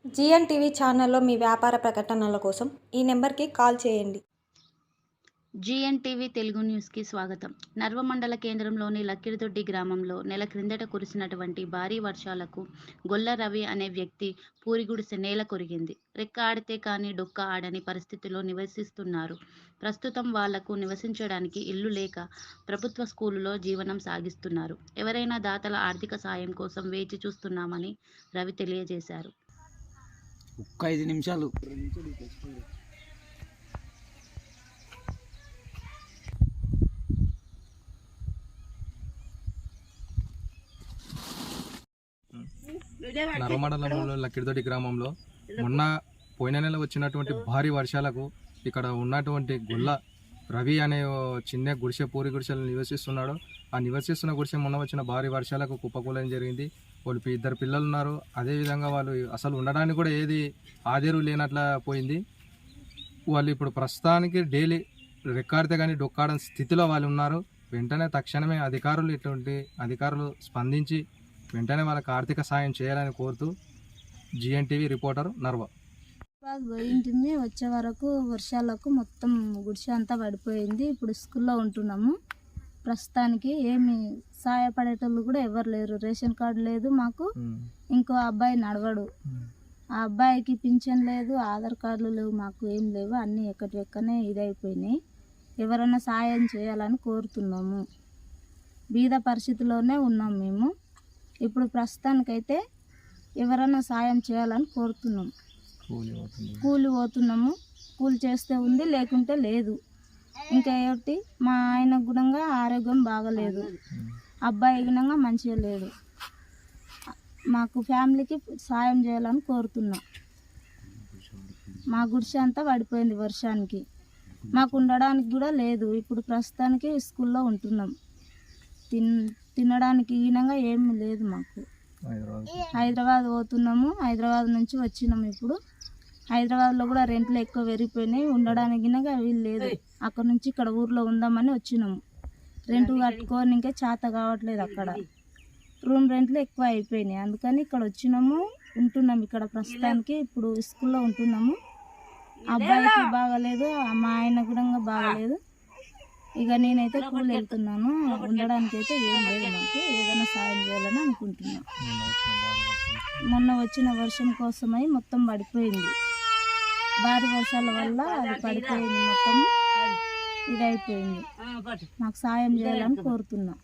జిఎన్టీవీ ఛానల్లో మీ వ్యాపార ప్రకటనల కోసం ఈ నెంబర్కి కాల్ చేయండి. జిఎన్టీవీ తెలుగు న్యూస్కి స్వాగతం. నర్వ మండల కేంద్రంలోని లక్కిడిదొడ్డి గ్రామంలో నెల క్రిందట కురిసినటువంటి భారీ వర్షాలకు గొల్ల రవి అనే వ్యక్తి పూరిగుడిసె నేల కొరిగింది. రెక్క ఆడితే కానీ డొక్క ఆడని పరిస్థితిలో నివసిస్తున్నారు. ప్రస్తుతం వాళ్లకు నివసించడానికి ఇల్లు లేక ప్రభుత్వ స్కూలులో జీవనం సాగిస్తున్నారు. ఎవరైనా దాతల ఆర్థిక సాయం కోసం వేచి చూస్తున్నామని రవి తెలియజేశారు. ఒక్క 5 నిమిషాలు. నర్వమండలంలో లక్కిడిదొడ్డి గ్రామంలో పోయిన నెల వచ్చినటువంటి భారీ వర్షాలకు ఇక్కడ ఉన్నటువంటి గొల్ల రవి అనే చిన్న గుడిసె పూరి గుడిసెలు నివసిస్తున్నాడు. ఆ నివసిస్తున్న గుడిసె మొన్న వచ్చిన భారీ వర్షాలకు కుప్పకూలడం జరిగింది. వాళ్ళు 2 పిల్లలు ఉన్నారు. అదేవిధంగా వాళ్ళు అసలు ఉండడానికి కూడా ఏది ఆదేరు లేనట్లా పోయింది. వాళ్ళు ఇప్పుడు ప్రస్తుతానికి డైలీ రెక్కాడితే కానీ డొక్కాడని స్థితిలో వాళ్ళు ఉన్నారు. వెంటనే తక్షణమే అధికారులు స్పందించి వెంటనే వాళ్ళకి ఆర్థిక సాయం చేయాలని కోరుతూ జిఎన్టీవీ రిపోర్టర్ నర్వ. ఇంటిని వచ్చే వరకు వర్షాలకు మొత్తం గుడిసె అంతా పడిపోయింది. ఇప్పుడు స్కూల్లో ఉంటున్నాము. ప్రస్తుతానికి ఏమి సహాయపడేటోళ్ళు కూడా ఎవరు లేరు. రేషన్ కార్డు లేదు మాకు. ఇంకో అబ్బాయి నడవడు. ఆ అబ్బాయికి పింఛన్ లేదు, ఆధార్ కార్డులు లేవు, మాకు ఏం లేవు. అన్నీ ఎక్కడివెక్కనే ఇదైపోయినాయి. ఎవరైనా సాయం చేయాలని కోరుతున్నాము. బీద పరిస్థితిలోనే ఉన్నాం మేము. ఇప్పుడు ప్రస్తుతానికైతే ఎవరైనా సాయం చేయాలని కోరుతున్నాం. కూలి పోతున్నాము. కూలి చేస్తే ఉంది, లేకుంటే లేదు. ఇంకా ఏమిటి, మా ఆయన గుణంగా ఆరోగ్యం బాగలేదు, అబ్బాయి గుణంగా మంచిగా లేడు. మాకు ఫ్యామిలీకి సాయం చేయాలని కోరుతున్నాం. మా గుడిసె అంతా పడిపోయింది వర్షానికి. మాకు ఉండడానికి కూడా లేదు. ఇప్పుడు ప్రస్తుతానికి స్కూల్లో ఉంటున్నాం. తినడానికి ఈనంగా ఏమి లేదు మాకు. హైదరాబాద్ పోతున్నాము. హైదరాబాద్ నుంచి వచ్చినాము. ఇప్పుడు హైదరాబాద్లో కూడా రెంట్లు ఎక్కువ పెరిగిపోయినాయి. ఉండడానికి వీలు లేదు. అక్కడ నుంచి ఇక్కడ ఊర్లో ఉందామని వచ్చినాము. రెంట్ కట్టుకొని ఇంకా చేత కావట్లేదు. అక్కడ రూమ్ రెంట్లు ఎక్కువ అయిపోయినాయి. అందుకని ఇక్కడ వచ్చినాము, ఉంటున్నాము. ఇక్కడ ప్రస్తుతానికి ఇప్పుడు స్కూల్లో ఉంటున్నాము. అబ్బాయికి బాగలేదు, మా ఆయన కూడా బాగలేదు. ఇక నేనైతే కూలి వెళ్తున్నాను. ఉండడానికి అయితే ఏం లేదు నాకు. ఏదైనా సాయం చేయాలని అనుకుంటున్నాను. మొన్న వచ్చిన వర్షం కోసమై మొత్తం పడిపోయింది. భారీ వర్షాల వల్ల అది పడిపోయింది, మొత్తం ఇదైపోయింది. మాకు సాయం చేయాలని కోరుతున్నాం.